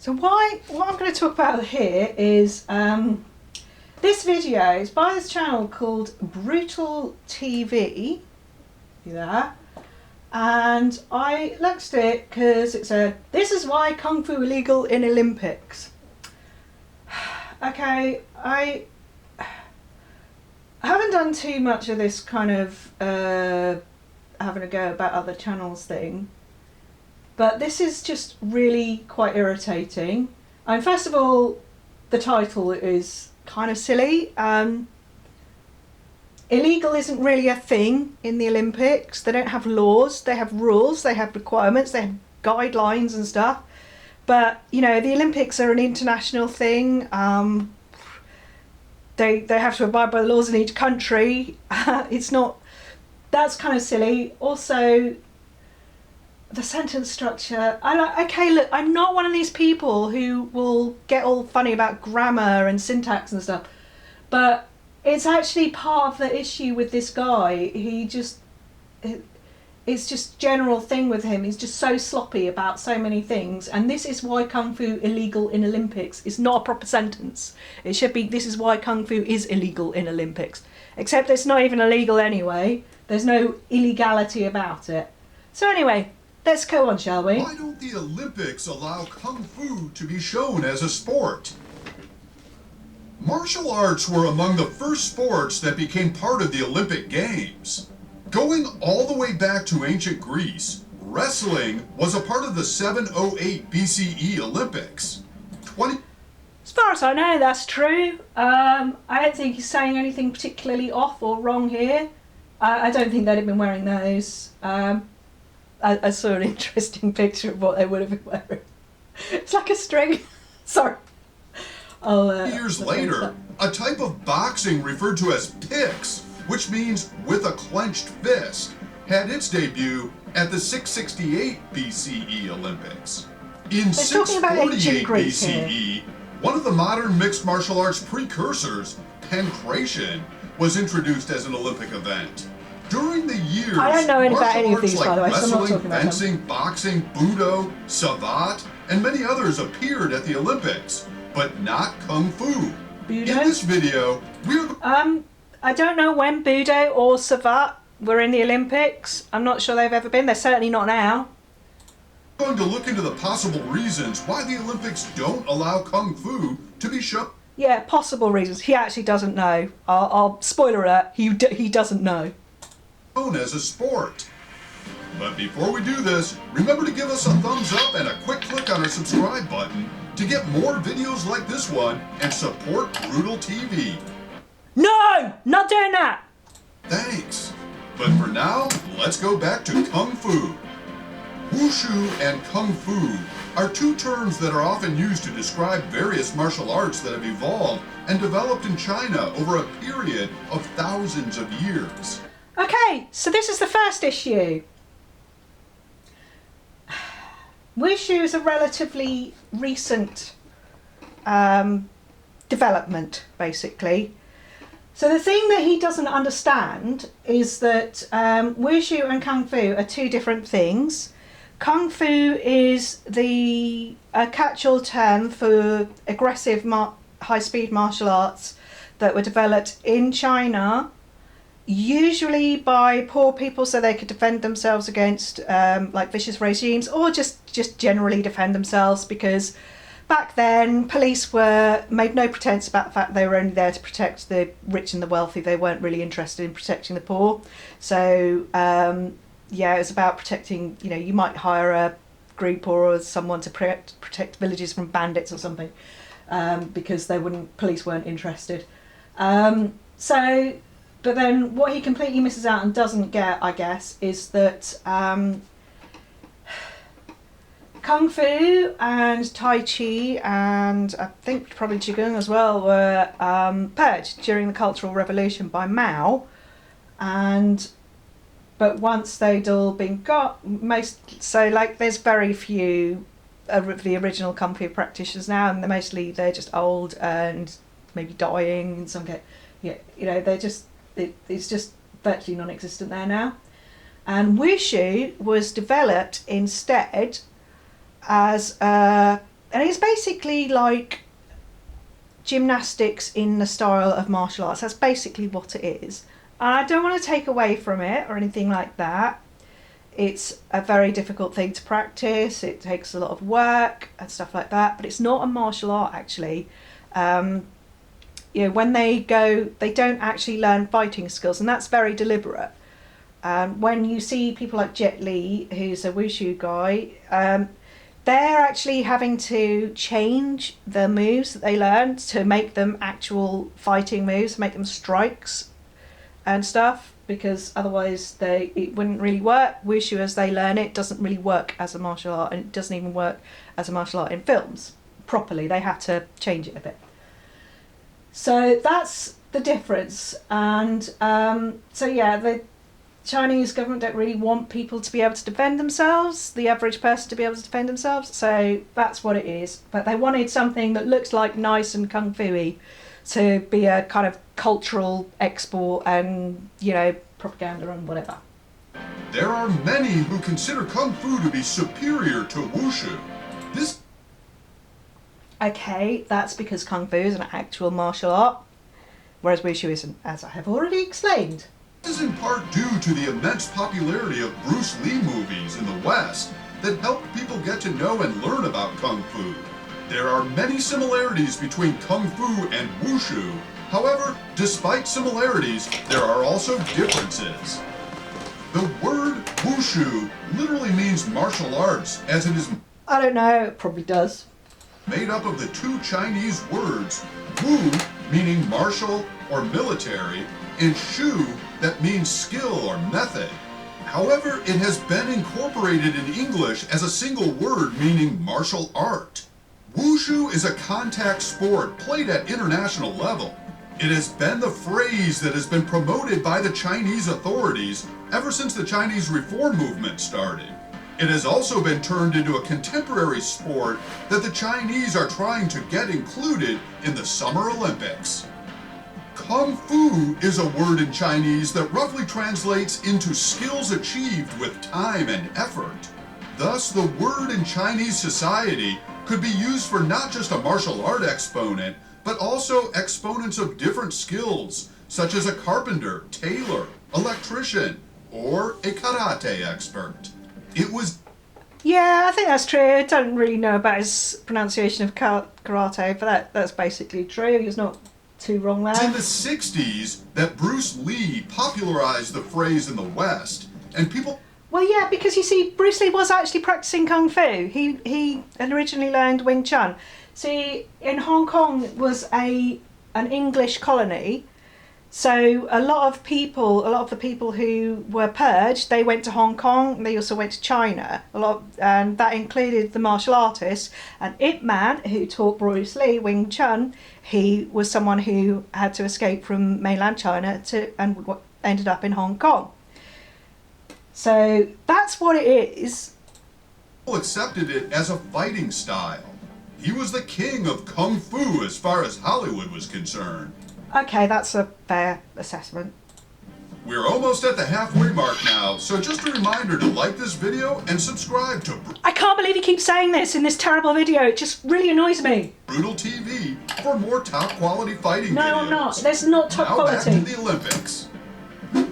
So what I'm going to talk about here is this video is by this channel called Brutal TV. Yeah. And I liked it because it said, "This is why Kung Fu illegal in Olympics." Okay, I haven't done too much of this kind of having a go about other channels thing, but this is just really quite irritating. And first of all, the title is kind of silly. Illegal isn't really a thing in the Olympics. They don't have laws, they have rules, they have requirements, they have guidelines and stuff. But, you know, the Olympics are an international thing. They have to abide by the laws in each country. It's not, that's kind of silly. Also, the sentence structure, okay, look, I'm not one of these people who will get all funny about grammar and syntax and stuff, but it's actually part of the issue with this guy. It's just general thing with him. He's just so sloppy about so many things. And this is why Kung Fu illegal in Olympics is not a proper sentence. It should be, this is why Kung Fu is illegal in Olympics. Except it's not even illegal anyway. There's no illegality about it. So anyway, let's go on, shall we? Why don't the Olympics allow Kung Fu to be shown as a sport? Martial arts were among the first sports that became part of the Olympic Games. Going all the way back to ancient Greece, wrestling was a part of the 708 BCE Olympics. As far as I know, that's true. I don't think he's saying anything particularly off or wrong here. I don't think they'd have been wearing those. I saw an interesting picture of what they would have been wearing. It's like a string. Sorry. Years later, a type of boxing referred to as picks, which means with a clenched fist, had its debut at the 668 BCE Olympics. In 648 BCE, one of the modern mixed martial arts precursors, pancration, was introduced as an Olympic event. During the years, I don't know about any of these, like by the way, so I'm not wrestling, talking about fencing, boxing, budo, savate, and many others appeared at the Olympics, but not Kung Fu. Budo? In this video, we're I don't know when Budo or Savate were in the Olympics. I'm not sure they've ever been. They're certainly not now. going to look into the possible reasons why the Olympics don't allow Kung Fu to be shown. Yeah, possible reasons. He actually doesn't know. I'll spoiler alert. He doesn't know. As a sport. But before we do this, remember to give us a thumbs up and a quick click on our subscribe button to get more videos like this one and support Brutal TV. No! Not doing that! Thanks. But for now, let's go back to Kung Fu. Wushu and Kung Fu are two terms that are often used to describe various martial arts that have evolved and developed in China over a period of thousands of years. Okay, so this is the first issue. Wushu is a relatively recent development, basically. So the thing that he doesn't understand is that Wushu and Kung Fu are two different things. Kung Fu is the catch-all term for aggressive high-speed martial arts that were developed in China, usually by poor people so they could defend themselves against like vicious regimes, or just generally defend themselves, because back then police made no pretense about the fact they were only there to protect the rich and the wealthy. They weren't really interested in protecting the poor. So yeah, it was about protecting, you know, you might hire a group or someone to protect villages from bandits or something, because police weren't interested. But then what he completely misses out and doesn't get, I guess, is that Kung Fu and Tai Chi and I think probably Qigong as well were purged during the Cultural Revolution by Mao. But once they'd all been there's very few of the original Kung Fu practitioners now, and they're just old and maybe dying in some case. Yeah, you know, it's just virtually non-existent there now. And Wushu was developed instead as a And it's basically like gymnastics in the style of martial arts. That's basically what it is. I don't want to take away from it or anything like that. It's a very difficult thing to practice. It takes a lot of work and stuff like that. But it's not a martial art, actually. When they go, they don't actually learn fighting skills, and that's very deliberate. When you see people like Jet Li, who's a Wushu guy, they're actually having to change the moves that they learn to make them actual fighting moves, make them strikes and stuff, because otherwise it wouldn't really work. Wushu, as they learn it, doesn't really work as a martial art, and it doesn't even work as a martial art in films properly. They have to change it a bit. So that's the difference. And the Chinese government don't really want people to be able to defend themselves, the average person to be able to defend themselves. So that's what it is. But they wanted something that looks like nice and kung fu-y to be a kind of cultural export and, propaganda and whatever. There are many who consider Kung Fu to be superior to Wushu. Okay, that's because Kung Fu is an actual martial art, whereas Wushu isn't, as I have already explained. This is in part due to the immense popularity of Bruce Lee movies in the West that helped people get to know and learn about Kung Fu. There are many similarities between Kung Fu and Wushu. However, despite similarities, there are also differences. The word Wushu literally means martial arts, as it is I don't know, it probably does. Made up of the two Chinese words, Wu, meaning martial or military, and Shu, that means skill or method. However, it has been incorporated in English as a single word meaning martial art. Wushu is a contact sport played at international level. It has been the phrase that has been promoted by the Chinese authorities ever since the Chinese Reform movement started. It has also been turned into a contemporary sport that the Chinese are trying to get included in the Summer Olympics. Kung Fu is a word in Chinese that roughly translates into skills achieved with time and effort. Thus, the word in Chinese society could be used for not just a martial art exponent, but also exponents of different skills, such as a carpenter, tailor, electrician, or a karate expert. Yeah, I think that's true. I don't really know about his pronunciation of karate, but that's basically true. He's not too wrong there. It's in the 60s that Bruce Lee popularized the phrase in the West, and people... Well, yeah, because you see, Bruce Lee was actually practicing Kung Fu. He originally learned Wing Chun. See, in Hong Kong was an English colony, so a lot of the people who were purged, they went to Hong Kong. They also went to China. And that included the martial artists. And Ip Man, who taught Bruce Lee Wing Chun, he was someone who had to escape from mainland China and ended up in Hong Kong. So that's what it is. People accepted it as a fighting style. He was the king of Kung Fu as far as Hollywood was concerned. Okay, that's a fair assessment. We're almost at the halfway mark now, so just a reminder to like this video and subscribe to I can't believe he keeps saying this in this terrible video. It just really annoys me. Brutal TV for more top quality fighting videos. No, I'm not. There's not top quality. Now back to the Olympics.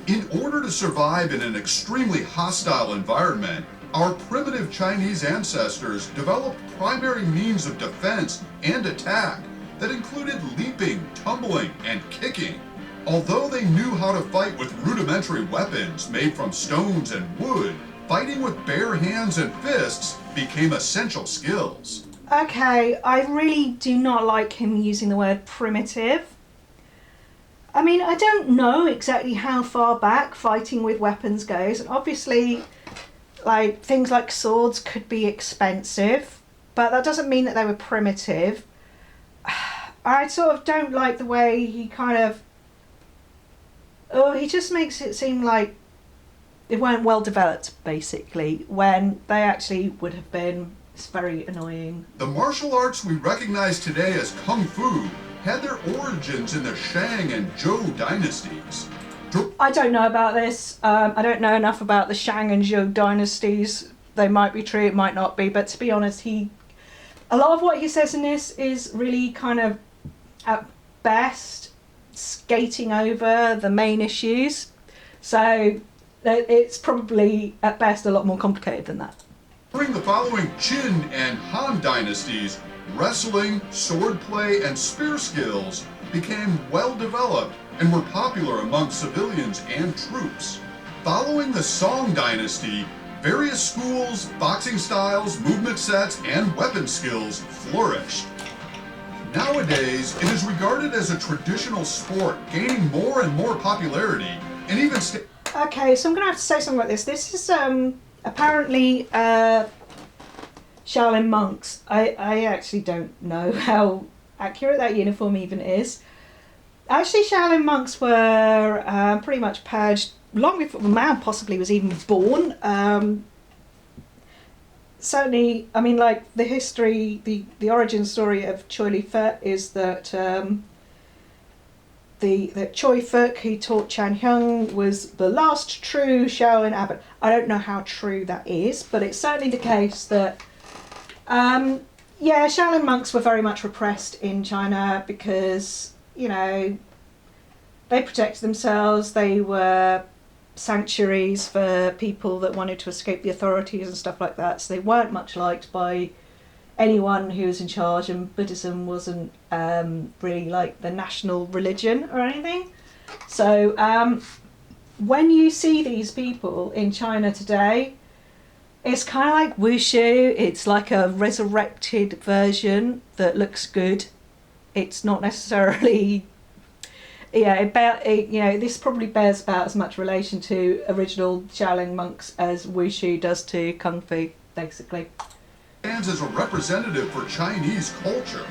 In order to survive in an extremely hostile environment, our primitive Chinese ancestors developed primary means of defense and attack that included leaping, tumbling, and kicking. Although they knew how to fight with rudimentary weapons made from stones and wood, fighting with bare hands and fists became essential skills. Okay, I really do not like him using the word primitive. I mean, I don't know exactly how far back fighting with weapons goes, and obviously, like, things like swords could be expensive, but that doesn't mean that they were primitive. I sort of don't like the way he he just makes it seem like they weren't well developed, basically, when they actually would have been. It's very annoying. The martial arts we recognize today as Kung Fu had their origins in the Shang and Zhou dynasties. I don't know about this. I don't know enough about the Shang and Zhou dynasties. They might be true, it might not be, but to be honest, a lot of what he says in this is really kind of, at best, skating over the main issues. So it's probably, at best, a lot more complicated than that. During the following Qin and Han dynasties, wrestling, swordplay, and spear skills became well developed and were popular among civilians and troops. Following the Song dynasty, various schools, boxing styles, movement sets, and weapon skills flourished. Nowadays, it is regarded as a traditional sport, gaining more and more popularity, and even Okay, so I'm going to have to say something about this. This is apparently Shaolin monks. I actually don't know how accurate that uniform even is. Actually, Shaolin monks were pretty much purged long before man possibly was even born. Certainly, I mean, like, the history, the origin story of Choy Lee Fut is that that Choy Fut, who taught Chan Hyung, was the last true Shaolin abbot. I don't know how true that is, but it's certainly the case that, Shaolin monks were very much repressed in China because, you know, they protected themselves. They were sanctuaries for people that wanted to escape the authorities and stuff like that. So they weren't much liked by anyone who was in charge, and Buddhism wasn't really like the national religion or anything. So when you see these people in China today, it's kind of like Wushu. It's like a resurrected version that looks good. It's not necessarily, this probably bears about as much relation to original Shaolin monks as Wushu does to Kung Fu, basically. Stands as a representative for Chinese culture.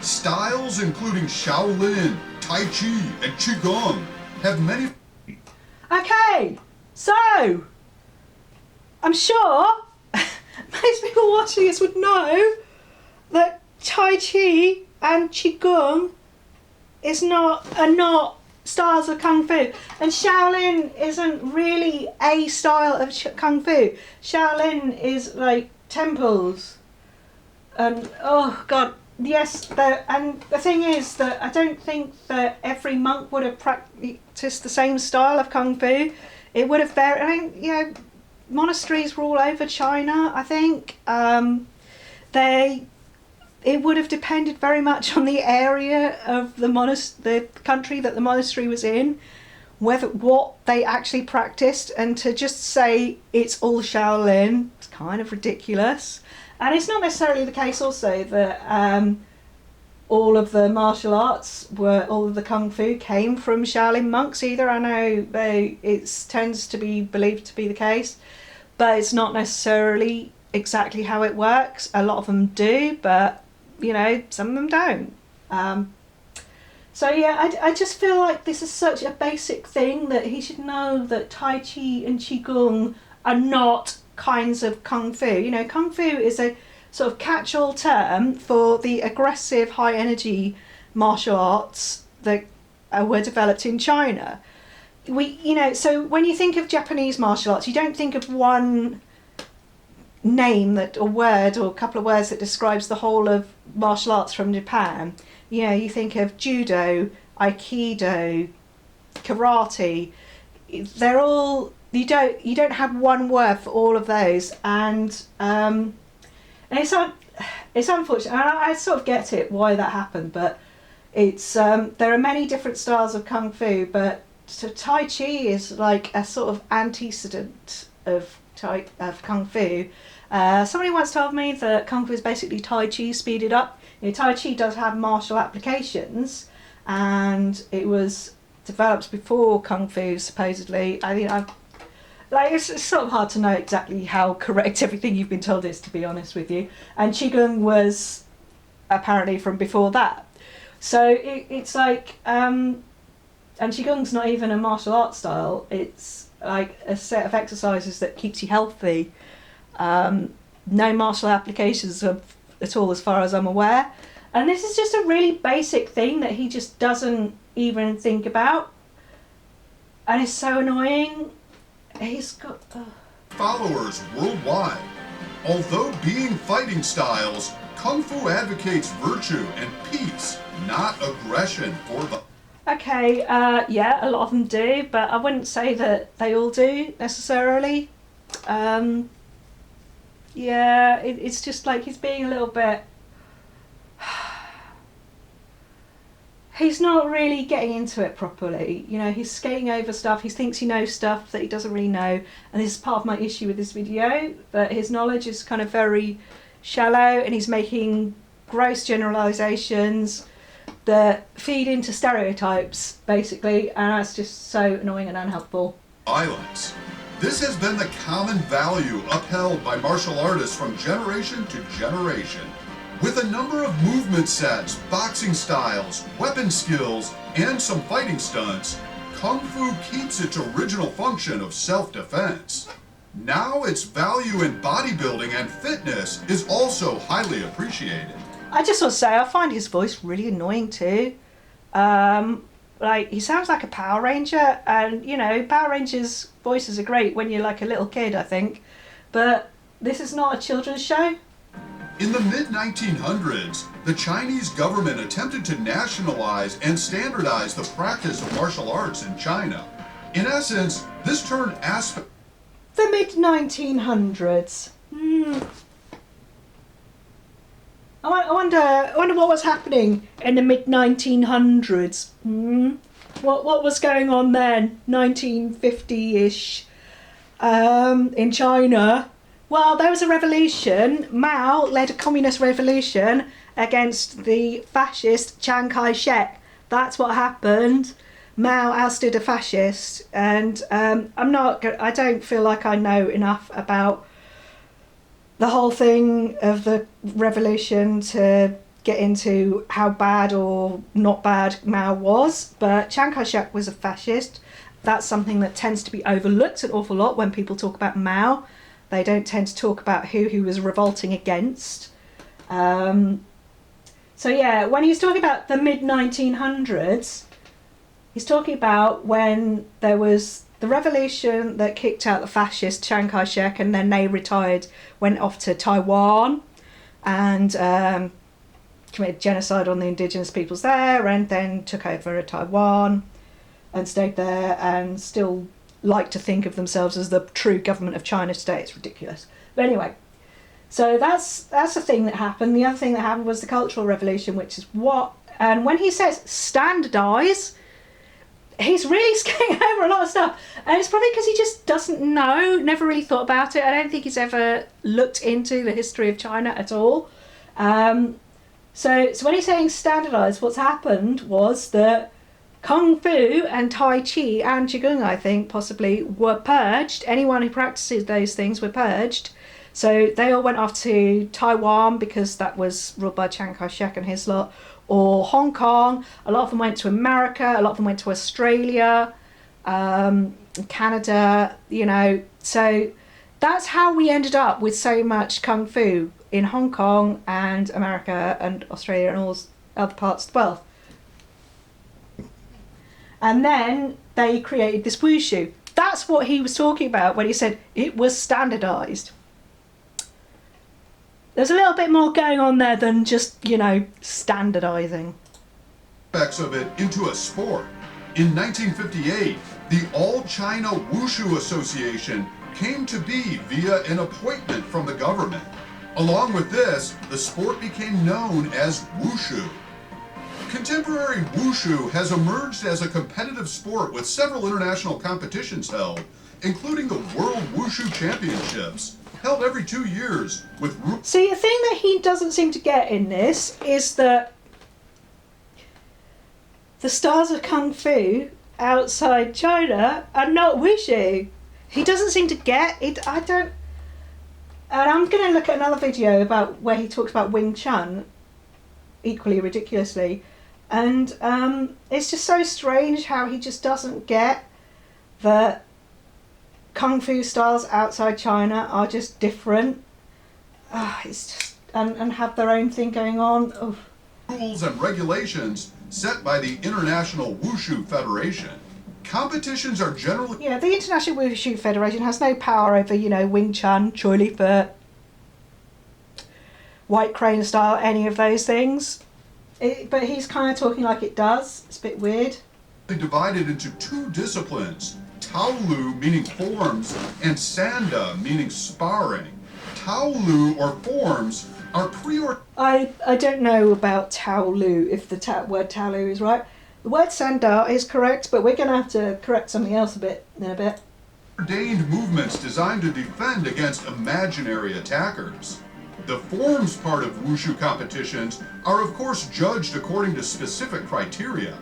Styles including Shaolin, Tai Chi, and Qigong have many. Okay, so I'm sure most people watching this would know that Tai Chi and Qigong are not styles of Kung Fu, and Shaolin isn't really a style of Kung Fu. Shaolin is like temples, and oh god, yes. And the thing is that I don't think that every monk would have practiced the same style of Kung Fu. It would have varied. I mean, monasteries were all over China. I think it would have depended very much on the area of the country that the monastery was in, what they actually practiced, and to just say it's all Shaolin, it's kind of ridiculous. And it's not necessarily the case also that all of the martial arts all of the Kung Fu came from Shaolin monks either. I know it tends to be believed to be the case, but it's not necessarily exactly how it works. A lot of them do, but some of them don't. I just feel like this is such a basic thing that he should know that Tai Chi and Qigong are not kinds of Kung Fu. Kung Fu is a sort of catch-all term for the aggressive, high-energy martial arts that were developed in China. So when you think of Japanese martial arts, you don't think of one name or word or a couple of words that describes the whole of martial arts from Japan. You think of judo, aikido, karate. They're all, you don't have one word for all of those, and it's unfortunate. And I sort of get it why that happened, but it's there are many different styles of Kung Fu, but Tai Chi is like a sort of antecedent of Kung Fu. Somebody once told me that Kung Fu is basically Tai Chi speeded up. Tai Chi does have martial applications, and it was developed before Kung Fu, supposedly. I mean, it's sort of hard to know exactly how correct everything you've been told is, to be honest with you. And Qigong was apparently from before that. So it's like, and Qigong's not even a martial arts style. It's like a set of exercises that keeps you healthy. No martial applications at all, as far as I'm aware. And this is just a really basic thing that he just doesn't even think about. And it's so annoying. He's got... Followers worldwide. Although being fighting styles, Kung Fu advocates virtue and peace, not aggression for the... Okay, yeah, a lot of them do, but I wouldn't say that they all do necessarily. Yeah, it's just like he's being a little bit... He's not really getting into it properly. You know, he's skating over stuff. He thinks he knows stuff that he doesn't really know. And this is part of my issue with this video, that his knowledge is kind of very shallow and he's making gross generalizations that feed into stereotypes, basically. And that's just so annoying and unhelpful. Violence. This has been the common value upheld by martial artists from generation to generation. With a number of movement sets, boxing styles, weapon skills, and some fighting stunts, Kung Fu keeps its original function of self-defense. Now its value in bodybuilding and fitness is also highly appreciated. I just want to say, I find his voice really annoying too. Like, he sounds like a Power Ranger, and, you know, Power Rangers' voices are great when you're like a little kid, I think. But this is not a children's show. In the mid-1900s, the Chinese government attempted to nationalize and standardize the practice of martial arts in China. In essence, this turned aspect... The mid-1900s. I wonder what was happening in the mid-1900s. What was going on then, 1950-ish, in China? Well, there was a revolution. Mao led a communist revolution against the fascist Chiang Kai-shek. That's what happened. Mao ousted a fascist, and I don't feel like I know enough about the whole thing of the revolution to get into how bad or not bad Mao was, but Chiang Kai-shek was a fascist. That's something that tends to be overlooked an awful lot when people talk about Mao. They don't tend to talk about who he was revolting against. So yeah, when he's talking about the mid-1900s, he's talking about when there was the revolution that kicked out the fascist Chiang Kai-shek, and then they retired, went off to Taiwan and committed genocide on the indigenous peoples there, and then took over Taiwan and stayed there and still like to think of themselves as the true government of China today. It's ridiculous. But anyway, so that's the thing that happened. The other thing that happened was the Cultural Revolution, which is what... And when he says standardise, he's really skating over a lot of stuff. And it's probably because he just doesn't know, never really thought about it. I don't think he's ever looked into the history of China at all. So when he's saying standardise, what's happened was that Kung Fu and Tai Chi and Qigong, I think, possibly, were purged. Anyone who practices those things were purged. So they all went off to Taiwan because that was ruled by Chiang Kai-shek and his lot, or Hong Kong. A lot of them went to America. A lot of them went to Australia, Canada, you know. So that's how we ended up with so much Kung Fu in Hong Kong and America and Australia and all other parts of the world. And then they created this Wushu. That's what he was talking about when he said it was standardised. There's a little bit more going on there than just, you know, standardising. Aspects of it into a sport. In 1958, the All China Wushu Association came to be via an appointment from the government. Along with this, the sport became known as Wushu. Contemporary Wushu has emerged as a competitive sport with several international competitions held, including the World Wushu Championships, held every 2 years with... See, the thing that he doesn't seem to get in this is that the stars of Kung Fu outside China are not Wushu. He doesn't seem to get it. I don't... And I'm going to look at another video about where he talks about Wing Chun, equally ridiculously. And it's just so strange how he just doesn't get that Kung Fu styles outside China are just different. It's just... And have their own thing going on. Oof. Rules and regulations set by the International Wushu Federation. Competitions are generally... Yeah, the International Wushu Federation has no power over, you know, Wing Chun, Choy Lee Fut, White Crane style, any of those things. But he's kind of talking like it does. It's a bit weird. Divided into two disciplines, Taolu meaning forms and Sanda meaning sparring. Taolu or forms are I don't know about Taolu, if the word Taolu is right. The word Sanda is correct, but we're going to have to correct something else in a bit. Ordained movements designed to defend against imaginary attackers. The forms part of Wushu competitions are of course judged according to specific criteria.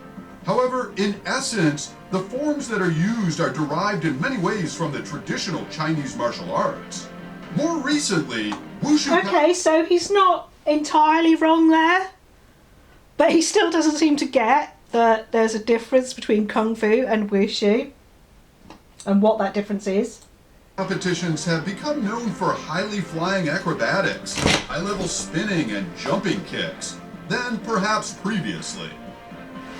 However, in essence, the forms that are used are derived in many ways from the traditional Chinese martial arts. More recently, Wushu... Okay, so he's not entirely wrong there, but he still doesn't seem to get that there's a difference between Kung Fu and Wushu and what that difference is. Competitions have become known for highly flying acrobatics, high-level spinning and jumping kicks than perhaps previously.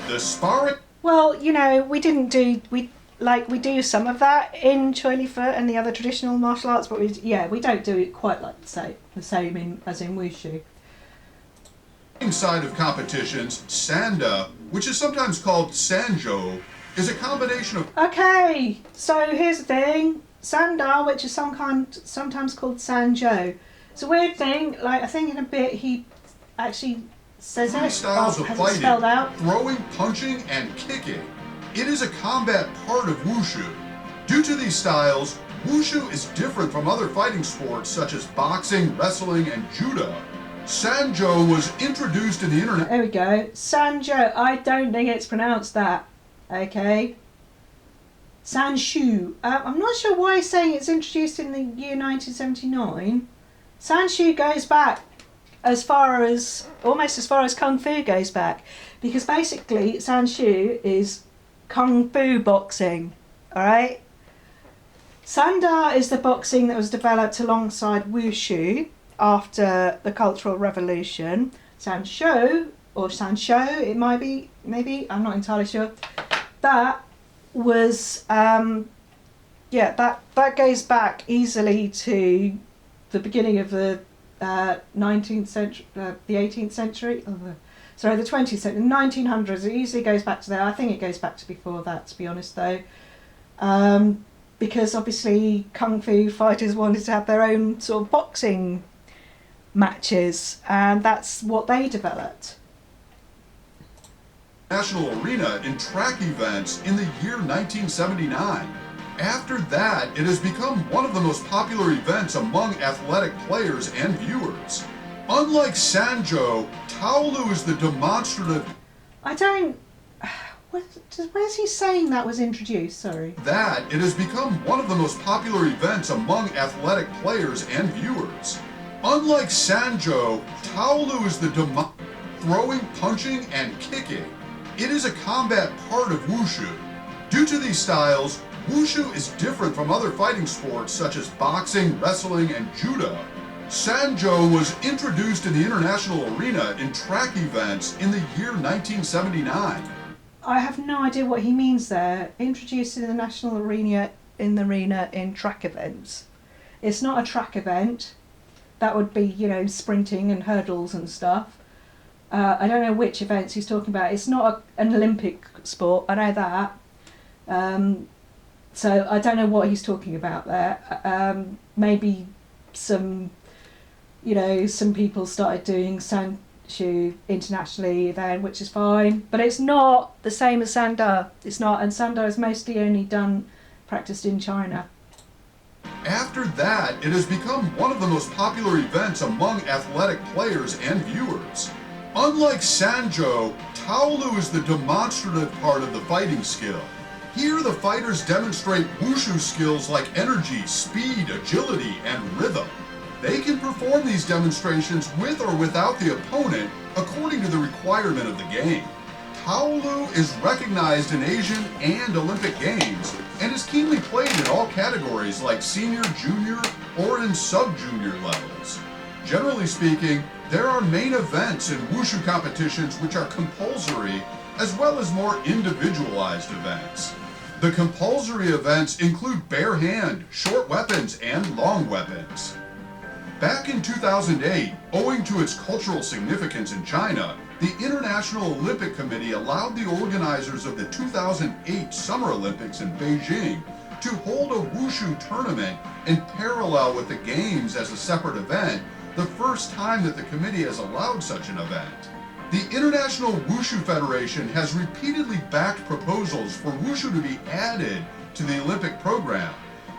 The sparring... Well, you know, we do some of that in Choy Lee Fut and the other traditional martial arts, but we don't do it quite like the same as in Wushu. Side of competitions, Sanda, which is sometimes called Sanjo, is a combination of... Okay, so here's the thing. Sanda, which is sometimes called Sanjo. It's a weird thing. Like, I think in a bit he actually says three it. styles of has fighting, it spelled out. throwing, punching, and kicking. It is a combat part of Wushu. Due to these styles, Wushu is different from other fighting sports such as boxing, wrestling, and judo. Sanjo was introduced in the internet. There we go. Sanjo. I don't think it's pronounced that. Okay. Sanshu. I'm not sure why he's saying it's introduced in the year 1979. Sanshu goes back almost as far as Kung Fu goes back, because basically Sanshu is Kung Fu boxing. All right. Sanda is the boxing that was developed alongside Wushu after the Cultural Revolution. Sansho, or Sansho, it might be, maybe, I'm not entirely sure. That was, that goes back easily to the beginning of the 19th century, the 18th century, the 20th century, 1900s. It easily goes back to there. I think it goes back to before that, to be honest, though. Because obviously Kung Fu fighters wanted to have their own sort of boxing matches, and that's what they developed. National arena in track events in the year 1979. After that, it has become one of the most popular events among athletic players and viewers. Unlike Sanjo, Taolu is the demonstrative... Where's he saying that was introduced? Sorry. That it has become one of the most popular events among athletic players and viewers. Unlike Sanjo, Taolu is the throwing, punching, and kicking. It is a combat part of Wushu. Due to these styles, Wushu is different from other fighting sports such as boxing, wrestling, and judo. Sanjo was introduced in the international arena in track events in the year 1979. I have no idea what he means there. Introduced in the national arena in track events. It's not a track event. That would be, sprinting and hurdles and stuff. I don't know which events he's talking about. It's not an Olympic sport. I know that. So I don't know what he's talking about there. Maybe some people started doing Sanshu internationally then, which is fine. But it's not the same as Sanda. It's not, and Sanda is mostly only practiced in China. After that, it has become one of the most popular events among athletic players and viewers. Unlike Sanjo, Taolu is the demonstrative part of the fighting skill. Here the fighters demonstrate Wushu skills like energy, speed, agility, and rhythm. They can perform these demonstrations with or without the opponent according to the requirement of the game. Taolu is recognized in Asian and Olympic games and is keenly played in all categories like senior, junior, or in sub-junior levels. Generally speaking, there are main events in Wushu competitions which are compulsory, as well as more individualized events. The compulsory events include bare hand, short weapons, and long weapons. Back in 2008, owing to its cultural significance in China, the International Olympic Committee allowed the organizers of the 2008 Summer Olympics in Beijing to hold a Wushu tournament in parallel with the Games as a separate event, the first time that the committee has allowed such an event. The International Wushu Federation has repeatedly backed proposals for Wushu to be added to the Olympic program,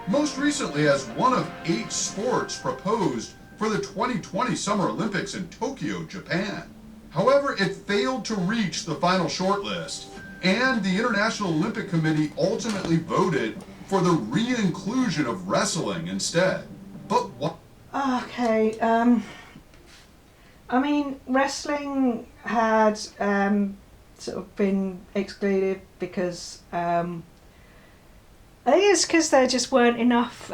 most recently as one of 8 sports proposed for the 2020 Summer Olympics in Tokyo, Japan. However, it failed to reach the final shortlist, and the International Olympic Committee ultimately voted for the re-inclusion of wrestling instead. But what? Okay, I mean, wrestling had sort of been excluded because I think it's because there just weren't enough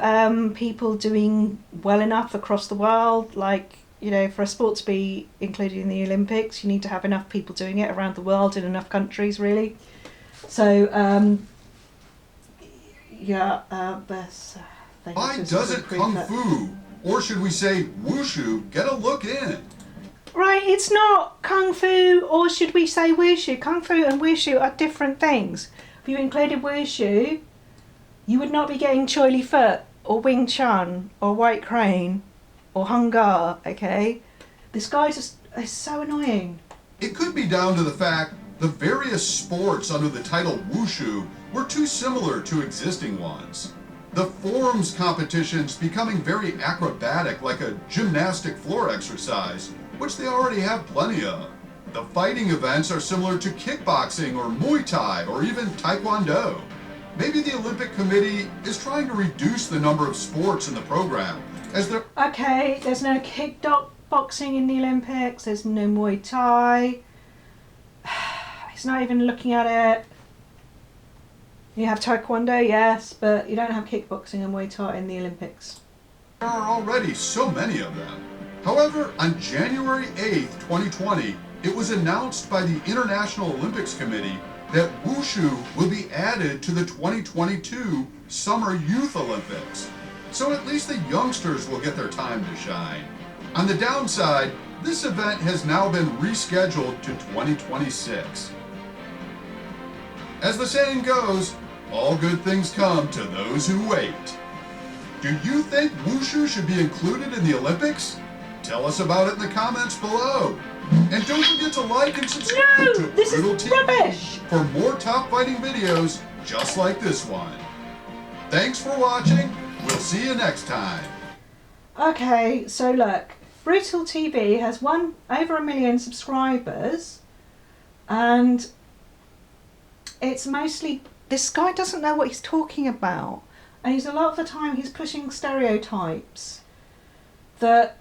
people doing well enough across the world. Like, you know, for a sport to be included in the Olympics, you need to have enough people doing it around the world in enough countries, really. So, why doesn't Kung Fu, or should we say Wushu, get a look in? Right, it's not Kung Fu, or should we say Wushu? Kung Fu and Wushu are different things. If you included Wushu, you would not be getting Choy Lee Fut, or Wing Chun, or White Crane, or Hung Gar, okay? This guy just is so annoying. It could be down to the fact the various sports under the title Wushu were too similar to existing ones. The forms competitions becoming very acrobatic, like a gymnastic floor exercise, which they already have plenty of. The fighting events are similar to kickboxing or Muay Thai or even Taekwondo. Maybe the Olympic Committee is trying to reduce the number of sports in the program, as there... Okay, there's no kickboxing in the Olympics, there's no Muay Thai. He's not even looking at it. You have Taekwondo, yes, but you don't have kickboxing and Muay Thai in the Olympics. There are already so many of them. However, on January 8th, 2020, it was announced by the International Olympics Committee that Wushu will be added to the 2022 Summer Youth Olympics. So at least the youngsters will get their time to shine. On the downside, this event has now been rescheduled to 2026. As the saying goes, all good things come to those who wait. Do you think Wushu should be included in the Olympics? Tell us about it in the comments below. And don't forget to like and subscribe to this Brutal is TV rubbish. for more top fighting videos just like this one. Thanks for watching. We'll see you next time. Okay, so look, Brutal TV has over 1 million subscribers, and it's mostly, this guy doesn't know what he's talking about, and a lot of the time he's pushing stereotypes that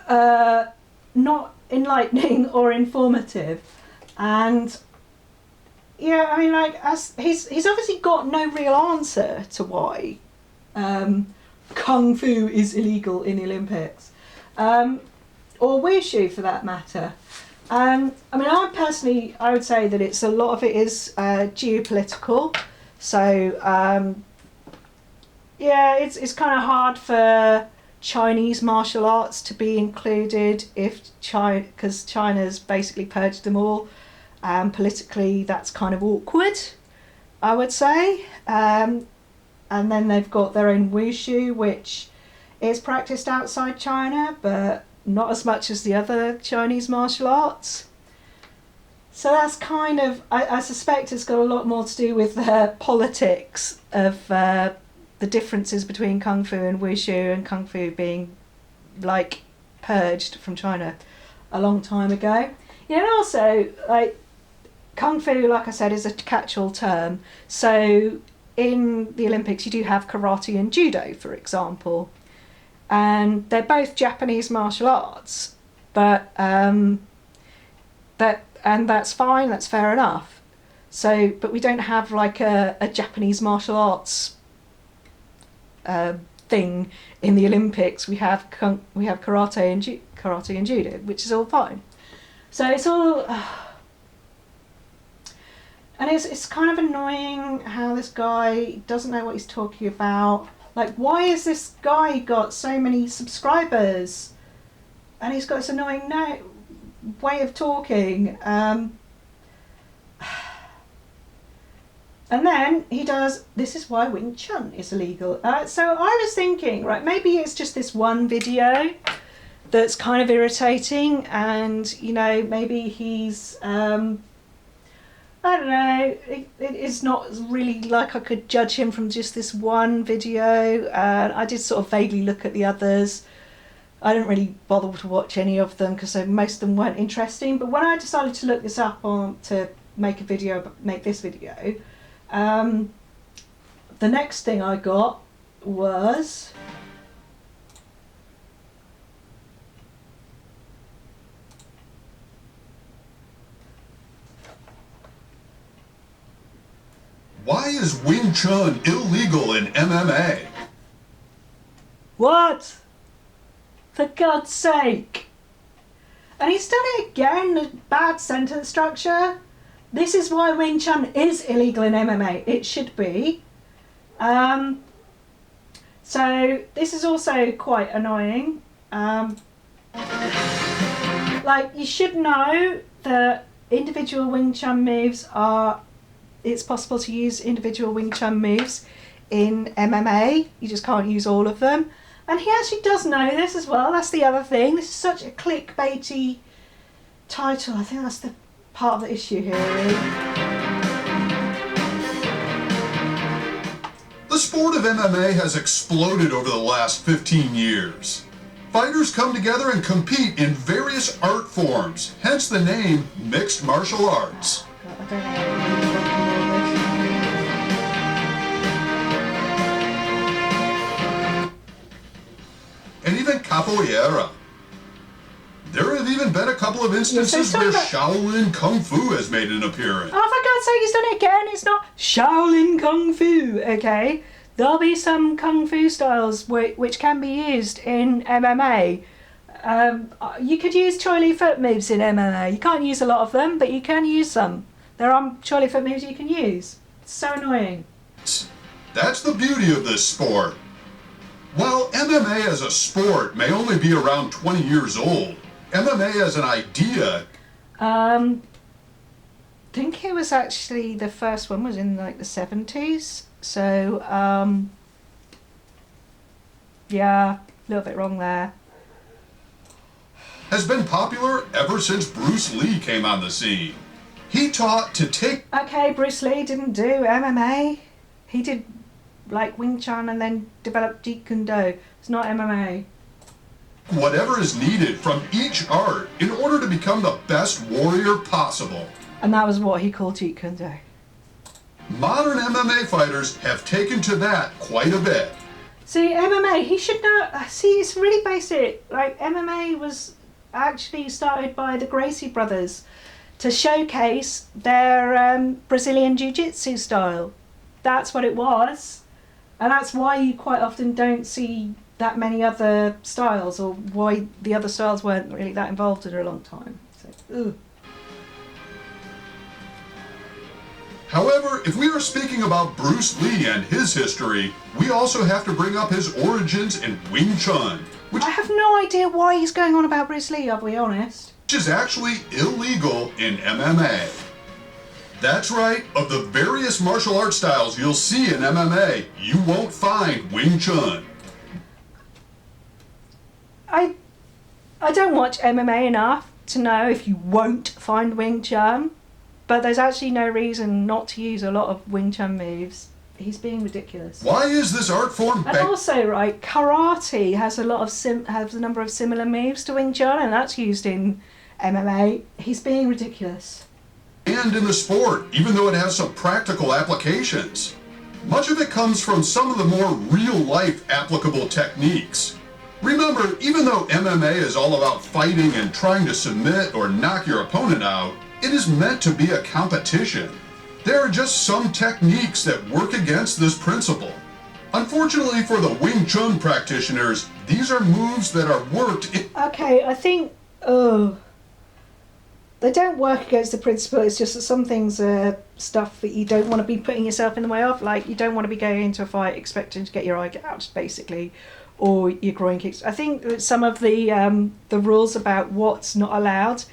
are not enlightening or informative. And yeah, I mean, like, as he's obviously got no real answer to why Kung Fu is illegal in the Olympics, or Wushu for that matter. I mean, I would say that a lot of it is geopolitical. So yeah, it's kind of hard for Chinese martial arts to be included because China's basically purged them all. Politically, that's kind of awkward, I would say. And then they've got their own Wushu, which is practiced outside China, but not as much as the other Chinese martial arts. So that's kind of, I suspect it's got a lot more to do with the politics of the differences between Kung Fu and Wushu, and Kung Fu being like purged from China a long time ago. Yeah, and also, like, Kung Fu, like I said, is a catch-all term. So in the Olympics you do have karate and judo, for example. And they're both Japanese martial arts, but that's fine, that's fair enough. So, but we don't have like a Japanese martial arts thing in the Olympics. We have karate and judo, which is all fine. So it's all, and it's kind of annoying how this guy doesn't know what he's talking about. Like, why has this guy got so many subscribers? And he's got this annoying way of talking. And then he does, this is why Wing Chun is illegal. So I was thinking, right, maybe it's just this one video that's kind of irritating, and, you know, maybe he's, I don't know, it's not really like I could judge him from just this one video. I did sort of vaguely look at the others. I didn't really bother to watch any of them because most of them weren't interesting. But when I decided to look this up to make this video, the next thing I got was why is Wing Chun illegal in MMA? What? For God's sake. And he's done it again, the bad sentence structure. This is why Wing Chun is illegal in MMA. It should be. So this is also quite annoying. Like, you should know that individual Wing Chun moves it's possible to use individual Wing Chun moves in MMA. You just can't use all of them. And he actually does know this as well. That's the other thing. This is such a clickbaity title. I think that's the part of the issue here, really. The sport of MMA has exploded over the last 15 years. Fighters come together and compete in various art forms, hence the name mixed martial arts. I don't know. And even capoeira. There have even been a couple of instances where Shaolin Kung Fu has made an appearance. Oh, for God's sake, he's done it again. It's not Shaolin Kung Fu, okay? There'll be some Kung Fu styles which can be used in MMA. You could use Choy Lee Fut moves in MMA. You can't use a lot of them, but you can use some. There are Choy Lee Fut moves you can use. It's so annoying. That's the beauty of this sport. While MMA as a sport may only be around 20 years old, MMA as an idea... I think it was actually, the first one was in like the 70s. So, yeah, a little bit wrong there. ...has been popular ever since Bruce Lee came on the scene. He taught to take... Okay, Bruce Lee didn't do MMA. He did like Wing Chun and then developed Jeet Kune Do. It's not MMA. ...whatever is needed from each art in order to become the best warrior possible. And that was what he called Jeet Kune Do. Modern MMA fighters have taken to that quite a bit. See, MMA, he should know. See, it's really basic. Like, MMA was actually started by the Gracie brothers to showcase their Brazilian Jiu-Jitsu style. That's what it was. And that's why you quite often don't see that many other styles, or why the other styles weren't really that involved in a long time. So, ugh. However, if we are speaking about Bruce Lee and his history, we also have to bring up his origins in Wing Chun, which I have no idea why he's going on about Bruce Lee, I'll be honest. is actually illegal in MMA. That's right, of the various martial arts styles you'll see in MMA, you won't find Wing Chun. I don't watch MMA enough to know if you won't find Wing Chun, but there's actually no reason not to use a lot of Wing Chun moves. He's being ridiculous. Why is this art form And also, right, karate has a lot of has a number of similar moves to Wing Chun, and that's used in MMA. He's being ridiculous. And in the sport, even though it has some practical applications. Much of it comes from some of the more real-life applicable techniques. Remember, even though MMA is all about fighting and trying to submit or knock your opponent out, it is meant to be a competition. There are just some techniques that work against this principle. Unfortunately for the Wing Chun practitioners, these are moves that are worked in... Okay, I think... they don't work against the principle. It's just that some things are stuff that you don't want to be putting yourself in the way of. Like, you don't want to be going into a fight expecting to get your eye gouged, basically, or your groin kicked. I think that some of the rules about what's not allowed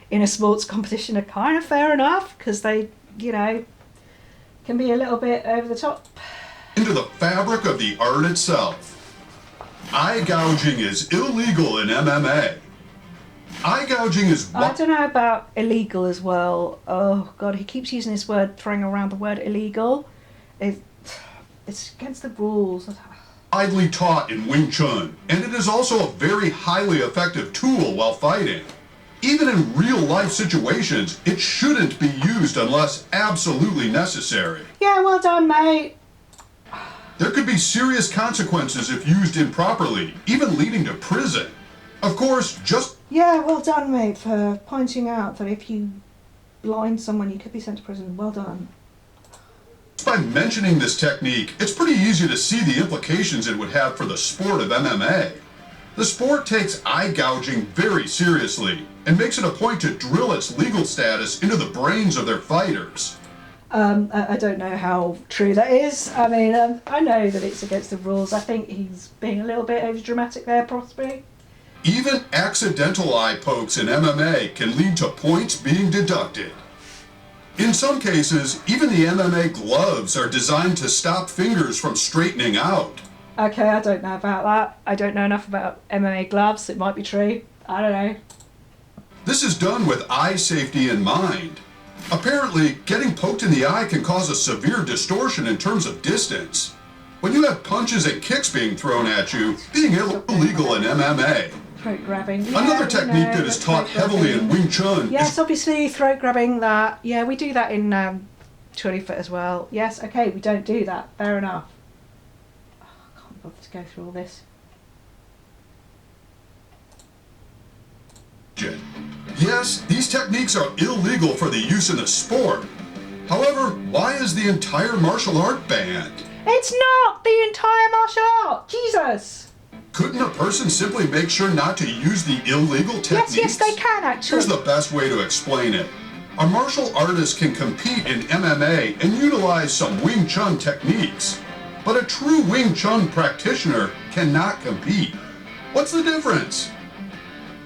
in a sports competition are kind of fair enough, because they, can be a little bit over the top. Into the fabric of the art itself. Eye gouging is illegal in MMA. Eye gouging is what... I don't know about illegal as well. Oh, God, he keeps using this word, throwing around the word illegal. It's against the rules. Widely taught in Wing Chun, and it is also a very highly effective tool while fighting. Even in real-life situations, it shouldn't be used unless absolutely necessary. Yeah, well done, mate. There could be serious consequences if used improperly, even leading to prison. Of course, just... Yeah, well done, mate, for pointing out that if you blind someone, you could be sent to prison. Well done. By mentioning this technique, it's pretty easy to see the implications it would have for the sport of MMA. The sport takes eye gouging very seriously and makes it a point to drill its legal status into the brains of their fighters. I don't know how true that is. I mean, I know that it's against the rules. I think he's being a little bit over dramatic there, possibly. Even accidental eye pokes in MMA can lead to points being deducted. In some cases, even the MMA gloves are designed to stop fingers from straightening out. Okay, I don't know about that. I don't know enough about MMA gloves. It might be true. I don't know. This is done with eye safety in mind. Apparently, getting poked in the eye can cause a severe distortion in terms of distance. When you have punches and kicks being thrown at you, being illegal in MMA. Throat grabbing. Another technique that is taught heavily in Wing Chun is... obviously, throat grabbing, that. Yeah, we do that in Choy Lee Fut as well. Yes, okay, we don't do that. Fair enough. Oh, I can't bother to go through all this. Yes, these techniques are illegal for the use in the sport. However, why is the entire martial art banned? It's not the entire martial art! Jesus! Couldn't a person simply make sure not to use the illegal techniques? Yes, they can actually. Here's the best way to explain it. A martial artist can compete in MMA and utilize some Wing Chun techniques. But a true Wing Chun practitioner cannot compete. What's the difference?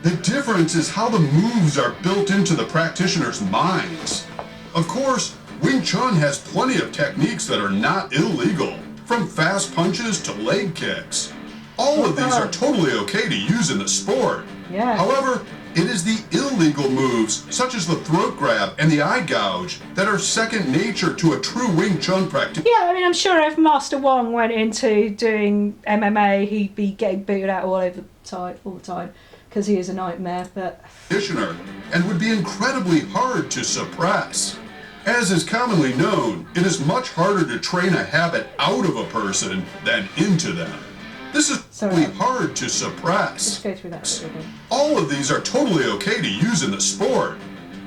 The difference is how the moves are built into the practitioner's minds. Of course, Wing Chun has plenty of techniques that are not illegal, from fast punches to leg kicks. All of these are totally okay to use in the sport. Yeah. However, it is the illegal moves, such as the throat grab and the eye gouge, that are second nature to a true Wing Chun practitioner. Yeah, I mean, I'm sure if Master Wong went into doing MMA, he'd be getting booted out all the time, because he is a nightmare, but... And would be incredibly hard to suppress. As is commonly known, it is much harder to train a habit out of a person than into them. This is really hard to suppress. Just go through that again. All of these are totally okay to use in the sport.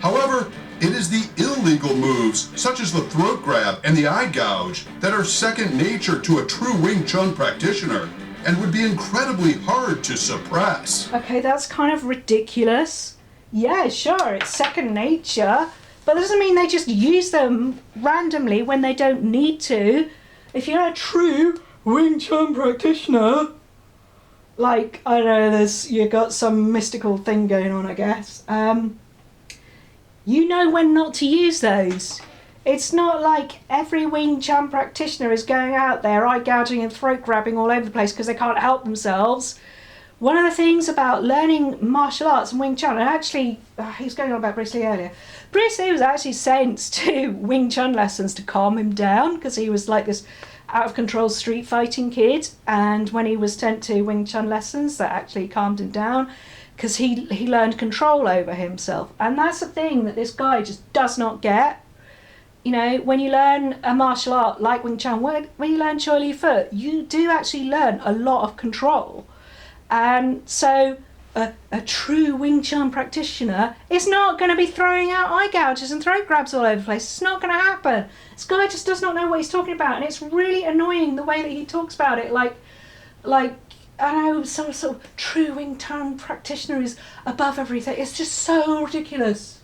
However, it is the illegal moves, such as the throat grab and the eye gouge, that are second nature to a true Wing Chun practitioner, and would be incredibly hard to suppress. Okay, that's kind of ridiculous. Yeah, sure, it's second nature, but that doesn't mean they just use them randomly when they don't need to. If you're a true Wing Chun practitioner, like, I don't know, you got some mystical thing going on, I guess. You know when not to use those. It's not like every Wing Chun practitioner is going out there eye gouging and throat grabbing all over the place because they can't help themselves. One of the things about learning martial arts and Wing Chun, and actually, he was going on about Bruce Lee earlier. Bruce Lee was actually sent to Wing Chun lessons to calm him down because he was like this out of control street fighting kid, and when he was sent to Wing Chun lessons, that actually calmed him down because he learned control over himself. And that's the thing that this guy just does not get. You know, when you learn a martial art like Wing Chun, when you learn Choy Lee Fut, you do actually learn a lot of control. And so a true Wing Chun practitioner is not going to be throwing out eye gouges and throat grabs all over the place. It's not going to happen. This guy just does not know what he's talking about, and it's really annoying the way that he talks about it. Like I know, some sort of true Wing Chun practitioner is above everything. It's just so ridiculous.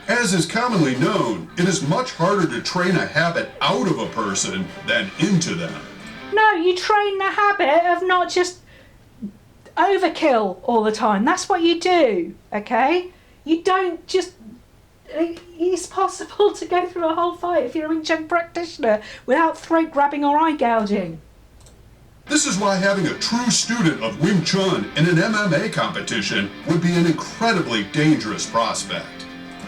As is commonly known, it is much harder to train a habit out of a person than into them. No, you train the habit of not just overkill all the time. That's what you do, okay? You don't just... It's possible to go through a whole fight if you're a Wing Chun practitioner without throat grabbing or eye gouging. This is why having a true student of Wing Chun in an MMA competition would be an incredibly dangerous prospect.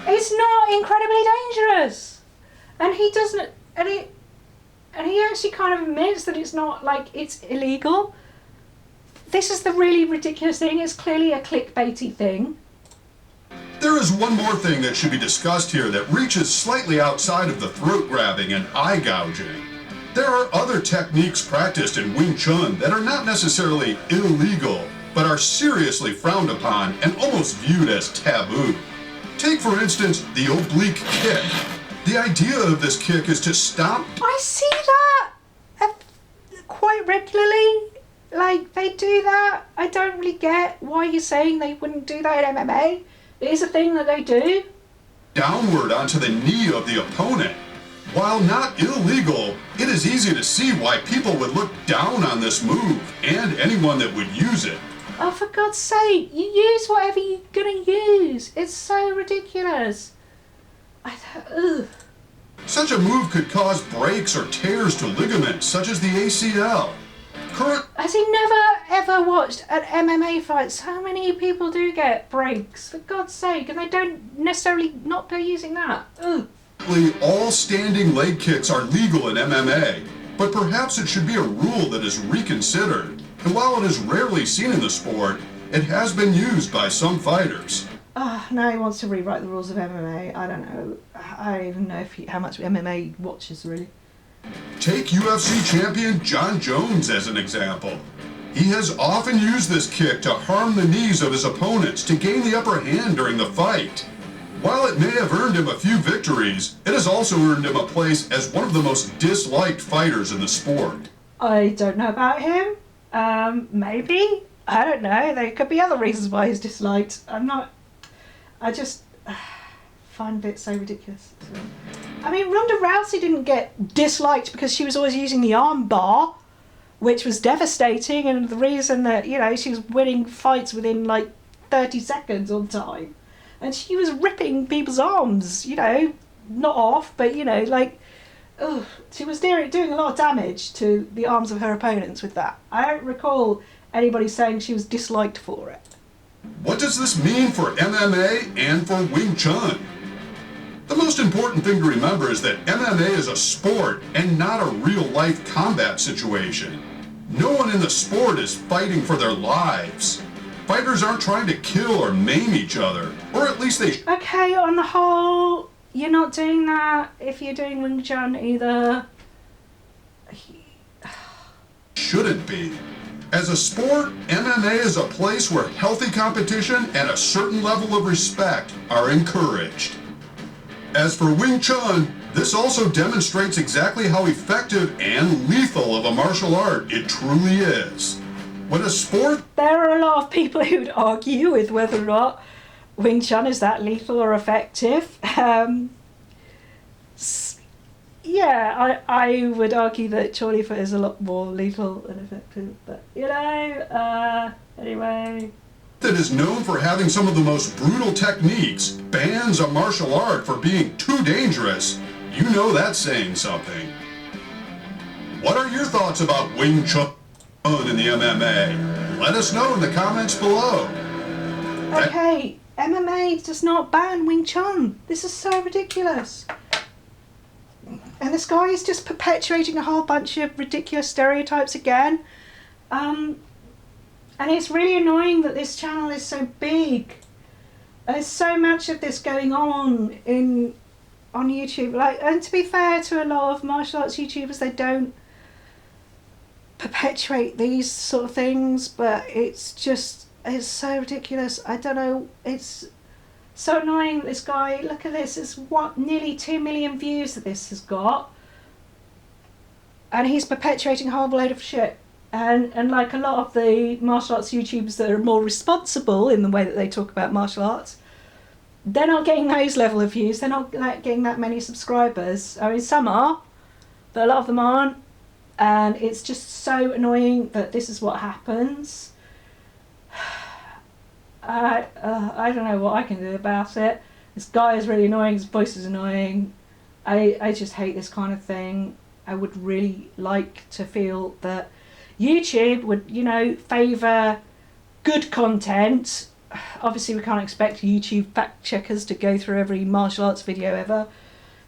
It's not incredibly dangerous, and he doesn't, and he actually kind of admits that it's not like it's illegal. This is the really ridiculous thing. It's clearly a clickbaity thing. There is one more thing that should be discussed here that reaches slightly outside of the throat grabbing and eye gouging. There are other techniques practiced in Wing Chun that are not necessarily illegal, but are seriously frowned upon and almost viewed as taboo. Take, for instance, the oblique kick. The idea of this kick is to stop... I see that quite regularly. Like, they do that. I don't really get why you're saying they wouldn't do that in MMA. It is a thing that they do. ...downward onto the knee of the opponent. While not illegal, it is easy to see why people would look down on this move, and anyone that would use it. Oh, for God's sake, you use whatever you're gonna use. It's so ridiculous. Ugh. Such a move could cause breaks or tears to ligaments, such as the ACL. Has he never ever watched an MMA fight? So many people do get breaks, for God's sake, and they don't necessarily not be using that. Ugh. All standing leg kicks are legal in MMA, but perhaps it should be a rule that is reconsidered. And while it is rarely seen in the sport, it has been used by some fighters. Now he wants to rewrite the rules of MMA. I don't know. I don't even know how much MMA watches, really. Take UFC champion Jon Jones as an example. He has often used this kick to harm the knees of his opponents to gain the upper hand during the fight. While it may have earned him a few victories, it has also earned him a place as one of the most disliked fighters in the sport. I don't know about him. Maybe. I don't know. There could be other reasons why he's disliked. I just find it so ridiculous. I mean, Ronda Rousey didn't get disliked because she was always using the arm bar, which was devastating, and the reason that, you know, she was winning fights within like 30 seconds on time. And she was ripping people's arms, you know, not off, but, you know, like, she was doing a lot of damage to the arms of her opponents with that. I don't recall anybody saying she was disliked for it. What does this mean for MMA and for Wing Chun? The most important thing to remember is that MMA is a sport and not a real-life combat situation. No one in the sport is fighting for their lives. Fighters aren't trying to kill or maim each other, or at least they... Okay, on the whole, you're not doing that if you're doing Wing Chun either. Shouldn't be. As a sport, MMA is a place where healthy competition and a certain level of respect are encouraged. As for Wing Chun, this also demonstrates exactly how effective and lethal of a martial art it truly is. When a sport... There are a lot of people who would argue with whether or not Wing Chun is that lethal or effective. Yeah, I would argue that Choy Lee Fut is a lot more lethal and effective, but, you know, anyway... that is known for having some of the most brutal techniques, bans a martial art for being too dangerous, you know that's saying something. What are your thoughts about Wing Chun in the MMA? Let us know in the comments below. Okay, MMA does not ban Wing Chun. This is so ridiculous. And this guy is just perpetuating a whole bunch of ridiculous stereotypes again. And it's really annoying that this channel is so big. There's so much of this going on on YouTube. Like, and to be fair to a lot of martial arts YouTubers, they don't perpetuate these sort of things, but it's so ridiculous. I don't know, it's so annoying that this guy, look at this, it's nearly 2 million views that this has got, and he's perpetuating a whole load of shit. And like a lot of the martial arts YouTubers that are more responsible in the way that they talk about martial arts, they're not getting those level of views. They're not like getting that many subscribers. I mean, some are, but a lot of them aren't. And it's just so annoying that this is what happens. I don't know what I can do about it. This guy is really annoying. His voice is annoying. I just hate this kind of thing. I would really like to feel that YouTube would, you know, favour good content. Obviously, we can't expect YouTube fact checkers to go through every martial arts video ever,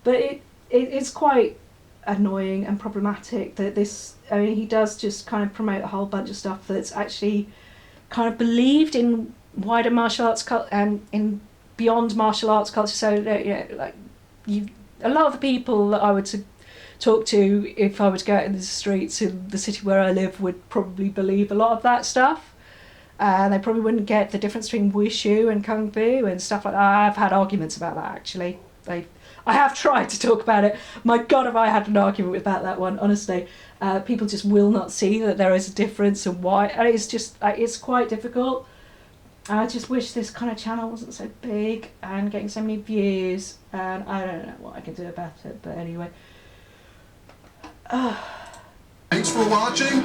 but it's quite annoying and problematic that this. I mean, he does just kind of promote a whole bunch of stuff that's actually kind of believed in wider martial arts and in beyond martial arts culture. So, like a lot of the people that I would talk to if I were to go out in the streets in the city where I live would probably believe a lot of that stuff. They probably wouldn't get the difference between Wushu and Kung Fu and stuff like that. I've had arguments about that, actually. I have tried to talk about it. My God, have I had an argument about that one, honestly. People just will not see that there is a difference and why. And it's just, it's quite difficult. I just wish this kind of channel wasn't so big and getting so many views. And I don't know what I can do about it, but anyway. Thanks for watching.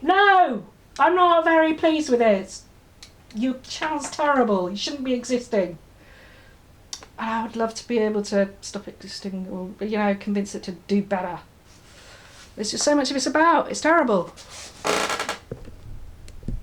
No! I'm not very pleased with it. Your channel's terrible. You shouldn't be existing. And I would love to be able to stop it existing or, you know, convince it to do better. There's just so much of it's about. It's terrible.